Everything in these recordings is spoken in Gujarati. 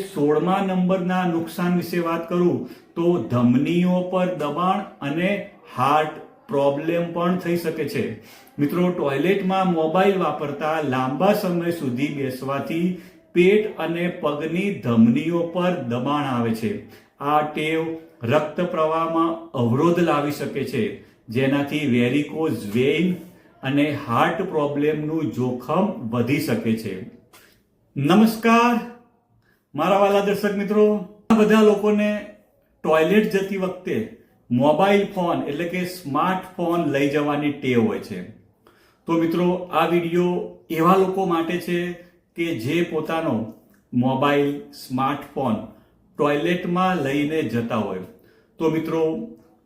16મા નંબરના નુકસાન વિશે વાત કરું તો ધમનીઓ પર દબાણ અને હાર્ટ પ્રોબ્લેમ પણ થઈ શકે છે. મિત્રો, ટોયલેટમાં મોબાઈલ વાપરતા લાંબા સમય સુધી બેસવાથી પેટ અને પગની ધમનીઓ પર દબાણ આવે છે. આ ટેવ રક્ત પ્રવાહમાં અવરોધ લાવી શકે છે, જેનાથી વેરિકોઝ વેઇન અને હાર્ટ પ્રોબ્લેમનું જોખમ વધી શકે છે. નમસ્કાર મારા વાલા દર્શક મિત્રો, બધા લોકોને ટોયલેટ જતી વખતે મોબાઈલ ફોન એટલે કે સ્માર્ટફોન લઈ જવાની ટેવ હોય છે. તો મિત્રો, આ વિડીયો એવા લોકો માટે છે કે જે પોતાનો મોબાઈલ સ્માર્ટફોન ટોયલેટમાં લઈને જતા હોય. તો મિત્રો,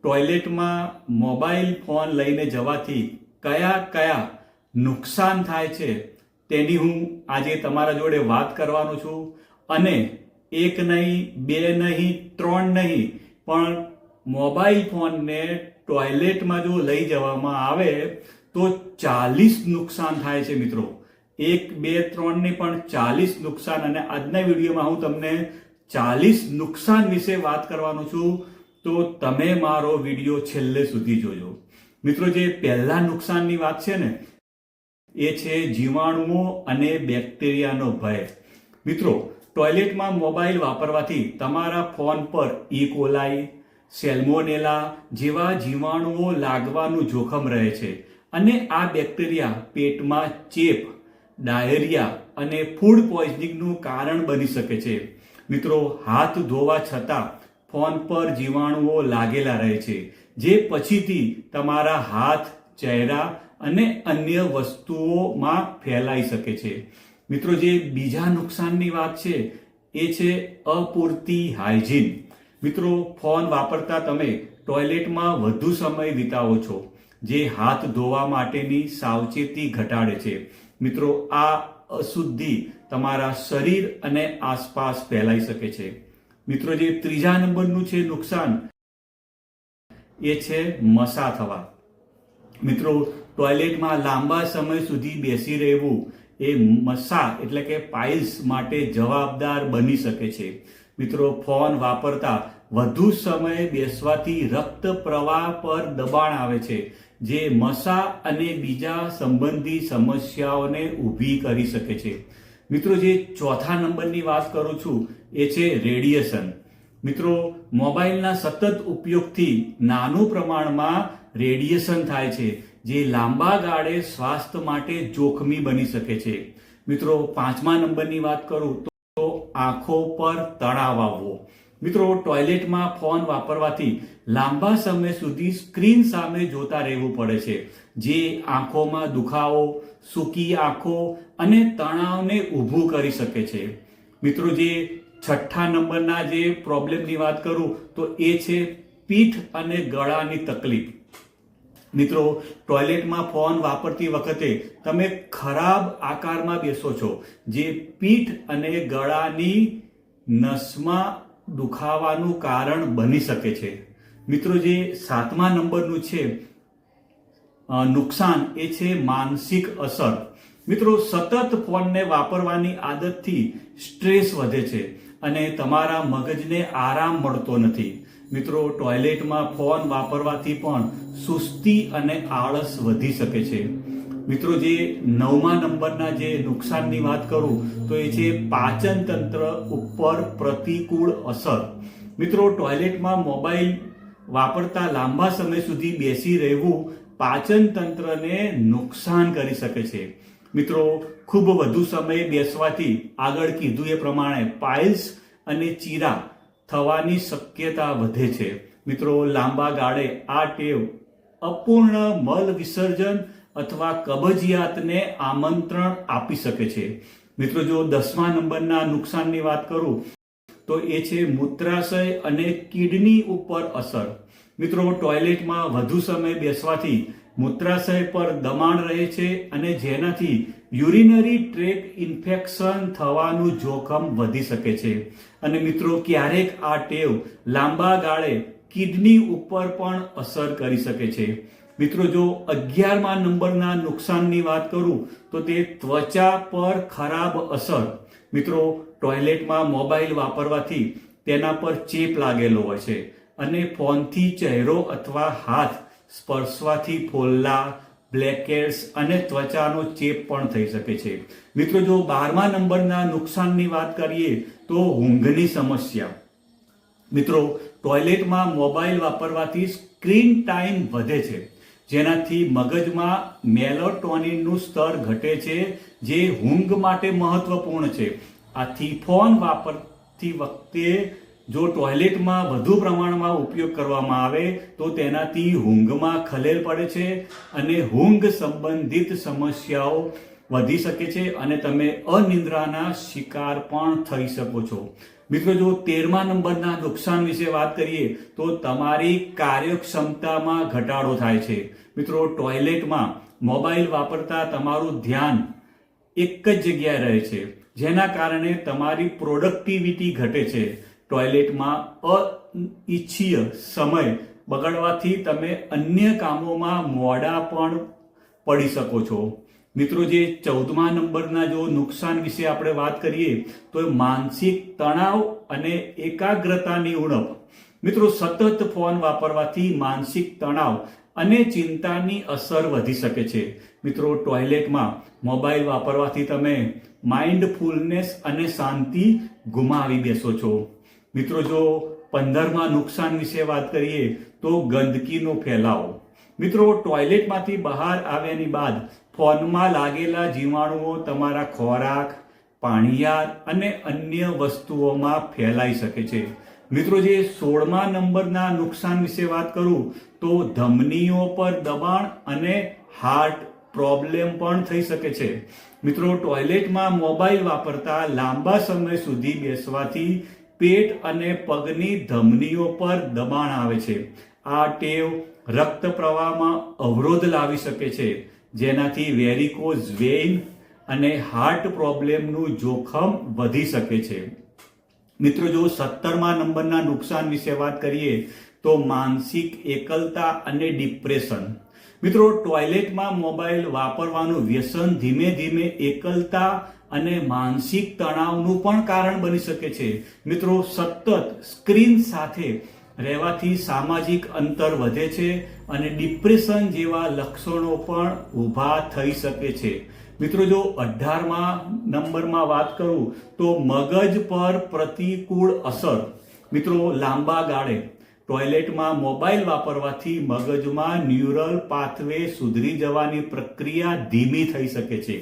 ટોયલેટમાં મોબાઈલ ફોન લઈને જવાથી કયા કયા નુકસાન થાય છે તેની હું આજે તમારા જોડે વાત કરવાનો છું. અને એક નહીં, બે નહીં, ત્રણ નહીં, પણ મોબાઈલ ફોનને ટોયલેટમાં જો લઈ જવામાં આવે તો 40 નુકસાન થાય છે મિત્રો. 1, 2, 3 નહીં પણ 40 નુકસાન. અને આજના વિડીયોમાં હું તમને 40 નુકસાન વિશે વાત કરવાનો છું, તો તમે મારો વિડીયો છેલ્લે સુધી જોજો. મિત્રો, જે પહેલા નુકસાનની વાત છે ને એ છે જીવાણુઓ અને બેક્ટેરિયાનો ભય. મિત્રો, ટોયલેટમાં મોબાઈલ વાપરવાથી તમારા ફોન પર ઇકોલાઈ, સેલ્મોનેલા જેવા જીવાણુઓ લાગવાનું જોખમ રહે છે. અને આ બેક્ટેરિયા પેટમાં ચેપ, ડાયરિયા અને ફૂડ પોઈઝનિંગનું કારણ બની શકે છે. મિત્રો, હાથ ધોવા છતાં ફોન પર જીવાણુઓ લાગેલા રહે છે, જે પછીથી તમારા હાથ, ચહેરા અને અન્ય વસ્તુઓમાં ફેલાઈ શકે છે. મિત્રો, જે બીજા નુકસાનની વાત છે એ છે અપૂરતી હાઇજીન. મિત્રો, ફોન વાપરતા તમે ટોયલેટમાં વધુ સમય વિતાવો છો, જે હાથ ધોવા માટેની સાવચેતી ઘટાડે છે. મિત્રો, આ અશુદ્ધિ તમારા શરીર અને આસપાસ ફેલાઈ શકે છે. મિત્રો, જે ત્રીજા નંબરનું છે નુકસાન એ છે મસા થવા. મિત્રો, ટોયલેટમાં લાંબા સમય સુધી બેસી રહેવું એ મસા એટલે કે પાઇલ્સ માટે જવાબદાર બની શકે છે. મિત્રો, ફોન વાપરતા વધુ સમય બેસવાથી રક્ત પ્રવાહ પર દબાણ આવે છે, જે મસા અને બીજા સંબંધી સમસ્યાઓને ઊભી કરી શકે છે. મિત્રો, જે ચોથા નંબરની વાત કરું છું એ છે રેડિયેશન. મિત્રો, મોબાઈલના સતત ઉપયોગથી નાનું પ્રમાણમાં રેડિયેશન થાય છે, જે લાંબા ગાળે સ્વાસ્થ્ય માટે જોખમી બની શકે છે. મિત્રો, પાંચમા નંબરની વાત કરું તો આંખો પર તણાવ આવવો. મિત્રો, ટોયલેટમાં ફોન વાપરવાથી લાંબા સમય સુધી સ્ક્રીન સામે જોતા રહેવું પડે છે, જે આંખોમાં દુખાવો, સૂકી આંખો અને તણાવને ઊભું કરી શકે છે. મિત્રો, જે છઠ્ઠા નંબરના જે પ્રોબ્લેમની વાત કરું તો એ છે પીઠ અને ગળાની તકલીફ. મિત્રો, ટોયલેટમાં ફોન વાપરતી વખતે તમે ખરાબ આકારમાં બેસો છો, જે પીઠ અને ગળાની નસમાં દુખાવાનું કારણ બની શકે છે. મિત્રો, જે સાતમા નંબરનું છે નુકસાન એ છે માનસિક અસર. મિત્રો, સતત ફોનને વાપરવાની આદતથી સ્ટ્રેસ વધે છે અને તમારા મગજને આરામ મળતો નથી. મિત્રો, ટોયલેટમાં ફોન વાપરવાથી પણ સુસ્તી અને આળસ વધી શકે છે. મિત્રો, જે નવમા નંબરના જે નુકસાનની વાત કરું તો એ છે પાચન તંત્ર ઉપર પ્રતિકૂળ અસર. મિત્રો, ટોયલેટમાં મોબાઈલ વાપરતા લાંબા સમય સુધી બેસી રહેવું પાચન તંત્રને નુકસાન કરી શકે છે. મિત્રો, ખૂબ વધુ સમય બેસવાથી આગળ કીધું એ પ્રમાણે પાઇલ્સ અને ચીરા થવાની શક્યતા વધે છે. મિત્રો, લાંબા ગાળે આ ટેવ અપૂર્ણ મલ વિસર્જન અથવા કબજિયાતને આમંત્રણ આપી શકે છે. મિત્રો, જો 10મા નંબરના નુકસાનની વાત કરું તો એ છે મૂત્રાશય અને કિડની ઉપર અસર. મિત્રો, ટોયલેટમાં વધુ સમય બેસવાથી મૂત્રાશય પર દબાણ રહે છે અને જેનાથી યુરિનરી ટ્રેક ઇન્ફેક્શન થવાનું જોખમ વધી શકે છે. અને મિત્રો, ક્યારેક આ ટેવ લાંબા ગાળે કિડની ઉપર પણ અસર કરી શકે છે. મિત્રો, જો 11મા નંબરના નુકસાનની વાત કરું તો તે ત્વચા પર ખરાબ અસર. મિત્રો, ટોયલેટમાં મોબાઈલ વાપરવાથી તેના પર ચેપ લાગેલો હોય છે અને ફોનથી ચહેરો અથવા હાથ સ્પર્શવાથી ફોલ્લા, બ્લેકહેડ્સ અને ત્વચાનો ચેપ પણ થઈ શકે છે. મિત્રો, જો 12મા નંબરના નુકસાનની વાત કરીએ તો ઊંઘની સમસ્યા. મિત્રો, ટોયલેટમાં મોબાઈલ વાપરવાથી સ્ક્રીન ટાઈમ વધે છે, જેનાથી મગજમાં મેલેટોનિનનું સ્તર ઘટે છે, જે ઊંઘ માટે મહત્વપૂર્ણ છે. આથી ફોન વાપરતી વખતે જો ટોયલેટમાં વધુ પ્રમાણમાં ઉપયોગ કરવામાં આવે તો તેનાથી ઊંઘમાં ખલેલ પડે છે અને ઊંઘ સંબંધિત સમસ્યાઓ વધી શકે છે અને તમે અનિદ્રાના શિકાર પણ થઈ શકો છો. મિત્રો, જો 13મા નંબરના નુકસાન વિશે વાત કરીએ તો તમારી કાર્યક્ષમતામાં ઘટાડો થાય છે. મિત્રો, ટોયલેટમાં મોબાઈલ વાપરતા તમારું ધ્યાન એક જ જગ્યાએ રહે છે, જેના કારણે તમારી પ્રોડક્ટિવિટી ઘટે છે. ટોયલેટમાં અનિચ્છનીય સમય બગાડવાથી તમે અન્ય કામોમાં મોડા પણ પડી શકો છો. મિત્રો, જે 14મા નંબરના જો નુકસાન વિશે આપણે વાત કરીએ તો માનસિક તણાવ અને એકાગ્રતાની ઉણપ. મિત્રો, સતત ફોન વાપરવાથી માનસિક તણાવ અને ચિંતાની અસર વધી શકે છે. મિત્રો, ટોયલેટમાં મોબાઈલ વાપરવાથી તમે માઇન્ડફુલનેસ અને શાંતિ ગુમાવી બેસો છો. મિત્રો, જો 15મા નુકસાન વિશે વાત કરીએ તો ગંદકીનો ફેલાવો. મિત્રો, ટોયલેટમાંથી બહાર આવ્યાની બાદ ફોનમાં લાગેલા જીવાણુઓ તમારા ખોરાક, પાણીયાર અને અન્ય વસ્તુઓમાં ફેલાઈ શકે છે. મિત્રો, જે 16મા નંબરના નુકસાન વિશે વાત કરું તો ધમનીઓ પર દબાણ અને હાર્ટ પ્રોબ્લેમ પણ થઈ શકે છે. મિત્રો, ટોયલેટમાં મોબાઈલ વાપરતા લાંબા સમય સુધી બેસવાથી પેટ અને પગની ધમનીઓ પર દબાણ આવે છે. આ ટેવ રક્ત પ્રવાહમાં અવરોધ લાવી શકે છે, જેનાથી વેરિકોઝ વેઇન અને હાર્ટ પ્રોબ્લેમનું જોખમ વધી શકે છે. મિત્રો, જો 17મા નંબરના નુકસાન વિશે વાત કરીએ તો માનસિક એકલતા અને ડિપ્રેશન. મિત્રો, ટોયલેટમાં મોબાઈલ વાપરવાનું વ્યસન ધીમે ધીમે એકલતા અને માનસિક તણાવનું પણ કારણ બની શકે છે. મિત્રો, સતત સ્ક્રીન સાથે રહેવાથી સામાજિક અંતર વધે છે અને ડિપ્રેશન જેવા લક્ષણો પણ ઊભા થઈ શકે છે. મિત્રો, જો 18મા નંબરમાં વાત કરું તો મગજ પર પ્રતિકૂળ અસર. મિત્રો, લાંબા ગાળે ટોયલેટમાં મોબાઈલ વાપરવાથી મગજમાં ન્યુરલ પાથવે સુધરી જવાની પ્રક્રિયા ધીમી થઈ શકે છે,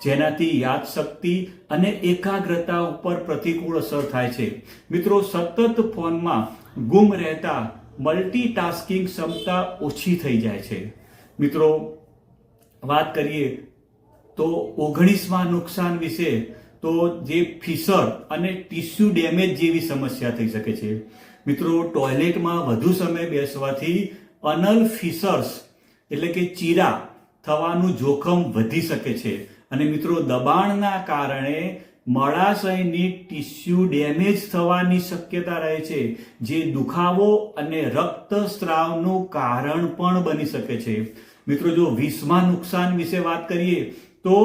જેનાથી યાદશક્તિ અને એકાગ્રતા ઉપર પ્રતિકૂળ અસર થાય છે. મિત્રો, સતત ફોનમાં ગુમ રહેતા મલ્ટીટાસ્કિંગ ક્ષમતા ઓછી થઈ જાય છે. મિત્રો, વાત કરીએ તો 19મા નુકસાન વિશે તો જે ફિશર અને ટિશ્યુ ડેમેજ જેવી સમસ્યા થઈ શકે છે. મિત્રો, ટોયલેટમાં વધુ સમય બેસવાથી અનલ ફિશર્સ એટલે કે ચીરા થવાનું જોખમ વધી શકે છે અને મિત્રો, દબાણના કારણે મળાશયની ટિશ્યુ ડેમેજ થવાની શક્યતા રહે છે, જે દુખાવો અને રક્તસ્રાવનું કારણ પણ બની શકે છે. મિત્રો, જો 20મા નુકસાન વિશે વાત કરીએ તો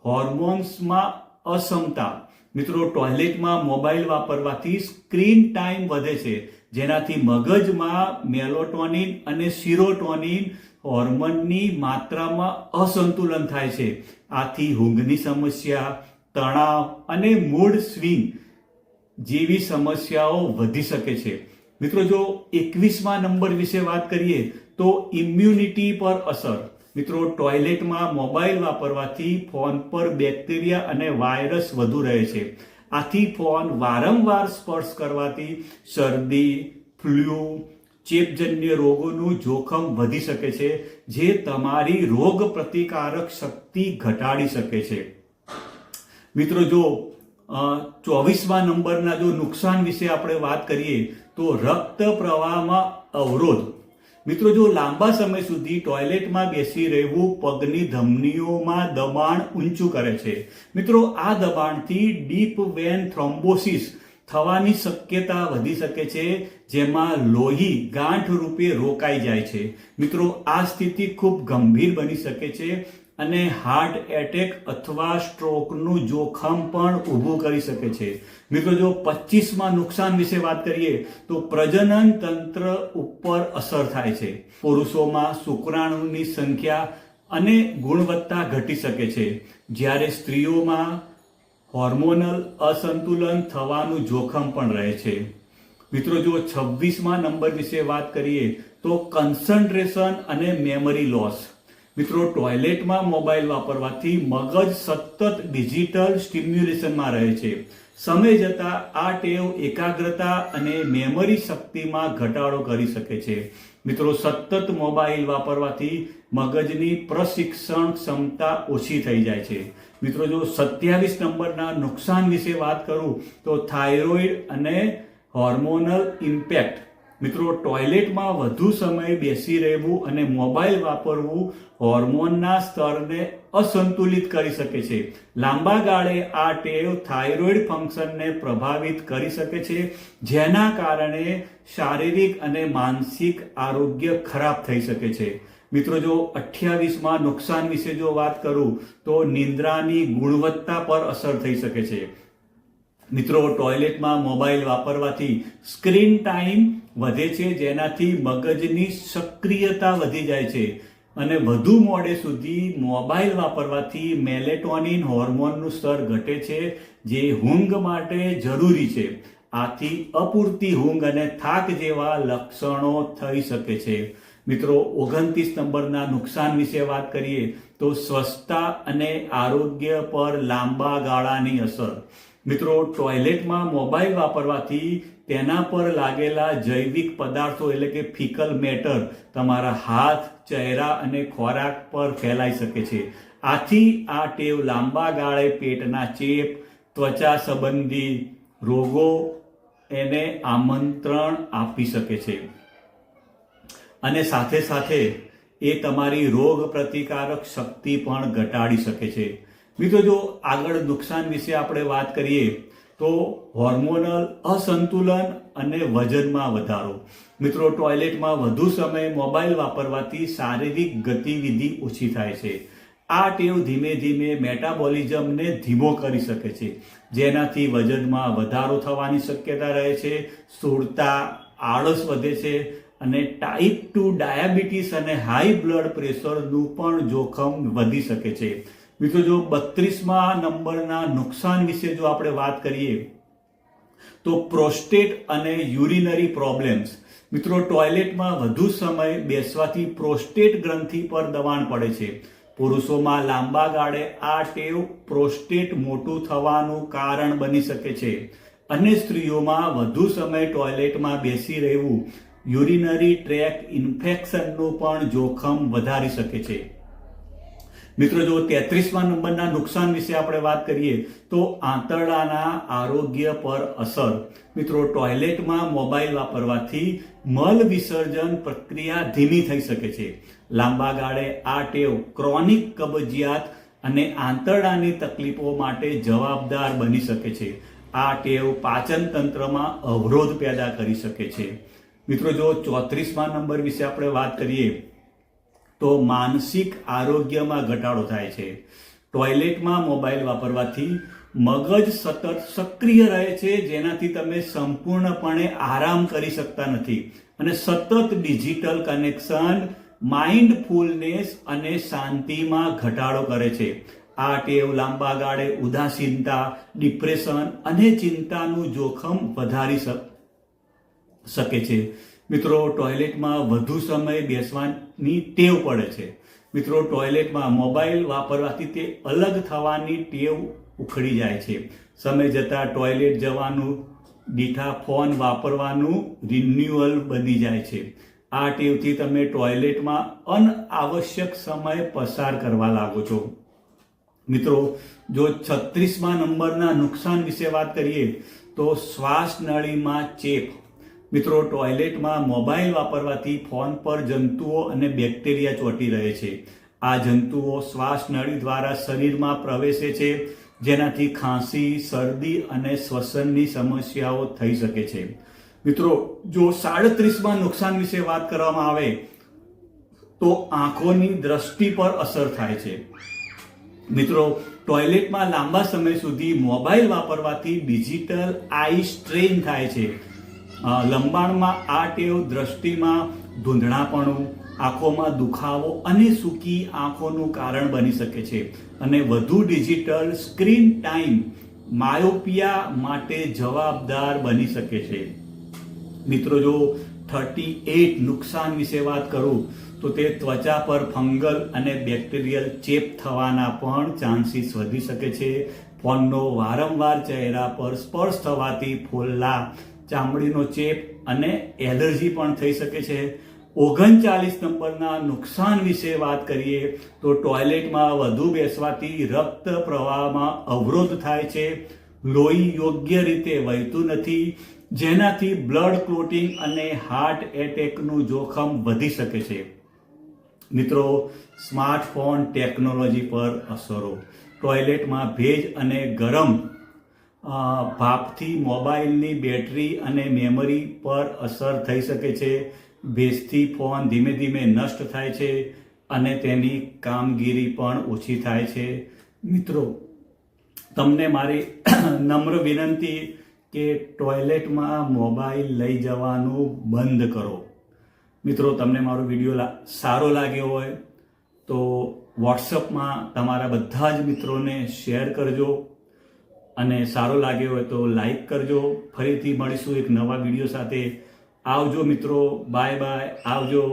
હોર્મોન્સમાં અસમતા. મિત્રો, ટોયલેટમાં મોબાઈલ વાપરવાથી સ્ક્રીન ટાઈમ વધે છે, જેનાથી મગજમાં મેલેટોનિન અને સિરોટોનિન હોર્મોનની માત્રામાં અસંતુલન થાય છે. આથી ઊંઘની સમસ્યા, તણાવ અને મૂડ સ્વિંગ જેવી સમસ્યાઓ વધી શકે છે. મિત્રો, જો 21મા નંબર વિશે વાત કરીએ તો ઇમ્યુનિટી પર અસર. મિત્રો, ટોયલેટમાં મોબાઈલ વાપરવાથી ફોન પર બેક્ટેરિયા અને વાયરસ વધુ રહે છે. આથી ફોન વારંવાર સ્પર્શ કરવાથી શરદી, ફ્લૂ, ચેપજન્ય રોગોનું જોખમ વધી શકે છે, જે તમારી રોગ પ્રતિકારક શક્તિ ઘટાડી શકે છે. મિત્રો, જો 24મા નંબરના જો નુકસાન વિશે આપણે વાત કરીએ તો રક્ત પ્રવાહમાં અવરોધ. મિત્રો, જો લાંબા સમય સુધી ટોયલેટમાં બેસી રહેવું પગની ધમનીઓમાં દબાણ ઊંચું કરે છે. મિત્રો, આ દબાણથી ડીપ વેન થ્રોમ્બોસિસ થવાની શક્યતા વધી શકે છે, જેમાં લોહી ગાંઠ રૂપે રોકાઈ જાય છે. મિત્રો, આ સ્થિતિ ખૂબ ગંભીર બની શકે છે અને હાર્ટ એટેક અથવા સ્ટ્રોકનું જોખમ પણ ઊભું કરી શકે છે. મિત્રો જો 25માં નુકસાન વિશે વાત કરીએ તો પ્રજનન તંત્ર ઉપર અસર થાય છે. પુરુષોમાં શુક્રાણુની સંખ્યા અને ગુણવત્તા ઘટી શકે છે, જ્યારે સ્ત્રીઓમાં હોર્મોનલ અસંતુલન થવાનું જોખમ પણ રહે છે. મિત્રો જો 26માં નંબર વિશે વાત કરીએ તો કન્સન્ટ્રેશન અને મેમરી લોસ. મિત્રો ટોયલેટમાં મોબાઈલ વાપરવાથી મગજ સતત ડિજિટલ સ્ટિમ્યુલેશનમાં રહે છે. સમય જતાં આ ટેવ એકાગ્રતા અને મેમરી શક્તિમાં ઘટાડો કરી શકે છે. મિત્રો સતત મોબાઈલ વાપરવાથી મગજની પ્રશિક્ષણ ક્ષમતા ઓછી થઈ જાય છે. મિત્રો જો 27 નંબરના નુકસાન વિશે વાત કરું તો થાઇરોઇડ અને હોર્મોનલ ઇમ્પેક્ટ. મિત્રો ટોયલેટમાં વધુ સમય બેસી રહેવું અને મોબાઈલ વાપરવું હોર્મોનના સ્તરને અસંતુલિત કરી શકે છે. લાંબા ગાળે આ ટેવ થાઇરોઇડ ફંક્શનને પ્રભાવિત કરી શકે છે, જેના કારણે શારીરિક અને માનસિક આરોગ્ય ખરાબ થઈ શકે છે. મિત્રો જો 28માં નુકસાન વિશે જો વાત કરું તો નિંદ્રાની ગુણવત્તા પર અસર થઈ શકે છે. મિત્રો ટોયલેટમાં મોબાઈલ વાપરવાથી સ્ક્રીન ટાઈમ વધે છે, જેનાથી મગજની સક્રિયતા વધી જાય છે અને વધુ મોડે સુધી મોબાઈલ વાપરવાથી મેલેટોનિન હોર્મોનનું સ્તર ઘટે છે, જે ઊંઘ માટે જરૂરી છે. આથી અપૂરતી ઊંઘ અને થાક જેવા લક્ષણો થઈ શકે છે. મિત્રો 29 નંબરના નુકસાન વિશે વાત કરીએ તો સ્વચ્છતા અને આરોગ્ય પર લાંબા ગાળાની અસર. મિત્રો ટોયલેટમાં મોબાઈલ વાપરવાથી તેના પર લાગેલા જૈવિક પદાર્થો એટલે કે ફિકલ મેટર તમારા હાથ, ચહેરા અને ખોરાક પર ફેલાઈ શકે છે. આથી આ ટેવ લાંબા ગાળે પેટના ચેપ, ત્વચા સંબંધી રોગો એને આમંત્રણ આપી શકે છે અને સાથે સાથે એ તમારી રોગ પ્રતિકારક શક્તિ પણ ઘટાડી શકે છે. મિત્રો જો આગળ નુકસાન વિશે આપણે વાત કરીએ તો હોર્મોનલ અસંતુલન અને વજનમાં વધારો. મિત્રો ટોયલેટમાં વધુ સમય મોબાઈલ વાપરવાથી શારીરિક ગતિવિધિ ઓછી થાય છે. આ ટેવ ધીમે ધીમે મેટાબોલિઝમને ધીમો કરી શકે છે, જેનાથી વજનમાં વધારો થવાની શક્યતા રહે છે, સ્થૂળતા, આળસ વધે છે અને ટાઈપ 2 ડાયાબિટીસ અને હાઈ બ્લડ પ્રેશરનું પણ જોખમ વધી શકે છે. મિત્રો જો 32માં નંબરના નુકસાન વિશે જો આપણે વાત કરીએ તો પ્રોસ્ટેટ અને યુરિનરી પ્રોબ્લેમ્સ. મિત્રો ટોયલેટમાં વધુ સમય બેસવાથી પ્રોસ્ટેટ ગ્રંથિ પર દબાણ પડે છે. પુરુષોમાં લાંબા ગાળે આ ટેવ પ્રોસ્ટેટ મોટું થવાનું કારણ બની શકે છે અને સ્ત્રીઓમાં વધુ સમય ટોયલેટમાં બેસી રહેવું યુરિનરી ટ્રેક ઇન્ફેક્શનનું પણ જોખમ વધારી શકે છે. મિત્રો જો 33માં નંબરના નુકસાન વિશે આપણે વાત કરીએ તો આંતરડાના આરોગ્ય પર અસર. મિત્રો ટોયલેટમાં મોબાઈલ વાપરવાથી મલ વિસર્જન પ્રક્રિયા ધીમી થઈ શકે છે. લાંબા ગાળે આ ટેવ ક્રોનિક કબજિયાત અને આંતરડાની તકલીફો માટે જવાબદાર બની શકે છે. આ ટેવ પાચન તંત્રમાં અવરોધ પેદા કરી શકે છે. મિત્રો જો 34માં નંબર વિશે આપણે વાત કરીએ તો માનસિક આરોગ્યમાં ઘટાડો થાય છે. ટોયલેટમાં મોબાઈલ વાપરવાથી મગજ સતત સક્રિય રહે છે, જેનાથી તમે સંપૂર્ણપણે આરામ કરી શકતા નથી અને સતત ડિજિટલ કનેક્શન માઇન્ડફુલનેસ અને શાંતિમાં ઘટાડો કરે છે. આ ટેવ લાંબા ગાળે ઉદાસીનતા, ડિપ્રેશન અને ચિંતાનું જોખમ વધારી શકે છે. મિત્રો ટોયલેટમાં વધુ સમય બેસવાની ટેવ પડે છે. મિત્રો ટોયલેટમાં મોબાઈલ વાપરવાથી તે અલગ થવાની ટેવ ઉખડી જાય છે. સમય જતાં ટોયલેટ જવાનું, દીઠા ફોન વાપરવાનું રિન્યુઅલ બની જાય છે. આ ટેવથી તમે ટોયલેટમાં અનાવશ્યક સમય પસાર કરવા લાગો છો. મિત્રો જો 36માં નંબરના નુકસાન વિશે વાત કરીએ તો શ્વાસ નળીમાં ચેપ. મિત્રો ટોયલેટમાં મોબાઈલ વાપરવાથી ફોન પર જંતુઓ અને બેક્ટેરિયા ચોંટી રહે છે. આ જંતુઓ શ્વાસ નળી દ્વારા શરીરમાં પ્રવેશે છે, જેનાથી ખાંસી, શરદી અને શ્વસનની સમસ્યાઓ થઈ શકે છે. મિત્રો જો 37માં નુકસાન વિશે વાત કરવામાં આવે તો આંખોની દ્રષ્ટિ પર અસર થાય છે. મિત્રો, ટોયલેટમાં લાંબા સમય સુધી મોબાઈલ વાપરવાથી ડિજિટલ આઈ સ્ટ્રેન થાય છે. લંબાણમાં આ ટેવ દ્રષ્ટિમાં ધૂંધળાપણું, આંખોમાં દુખાવો અને સૂકી આંખોનું કારણ બની શકે છે. અને વધુ ડિજિટલ સ્ક્રીન ટાઈમ માયોપિયા માટે જવાબદાર બની શકે છે. મિત્રો, જો 38 નુકસાન વિશે વાત કરું તો તે ત્વચા પર ફંગલ અને બેક્ટેરિયલ ચેપ થવાના પણ ચાન્સીસ વધી શકે છે. ફોનનો વારંવાર ચહેરા પર સ્પર્શ થવાથી ફોલ્લા, ચામડીનો ચેપ અને એલર્જી પણ થઈ શકે છે. 39 નંબરના નુકસાન વિશે વાત કરીએ તો ટોયલેટમાં વધુ બેસવાથી રક્ત પ્રવાહમાં અવરોધ થાય છે. લોહી યોગ્ય રીતે વહેતું નથી, જેનાથી બ્લડ ક્લોટિંગ અને હાર્ટ એટેકનું જોખમ વધી શકે છે. મિત્રો, સ્માર્ટફોન ટેકનોલોજી પર અસરો. ટોયલેટમાં ભેજ અને ગરમ ભાપથી મોબાઈલની બેટરી અને મેમરી પર અસર થઈ શકે છે. ભેજથી ફોન ધીમે ધીમે નષ્ટ થાય છે અને તેની કામગીરી પણ ઓછી થાય છે. મિત્રો, તમને મારી નમ્ર વિનંતી કે ટોયલેટમાં મોબાઈલ લઈ જવાનું બંધ કરો. મિત્રો, તમને મારો વિડીયો સારો લાગ્યો હોય તો વોટ્સઅપમાં તમારા બધા જ મિત્રોને શેર કરજો અને સારો લાગ્યો હોય તો લાઈક કરજો. ફરીથી મળીશું એક નવા વિડીયો સાથે. આવજો મિત્રો, બાય બાય, આવજો.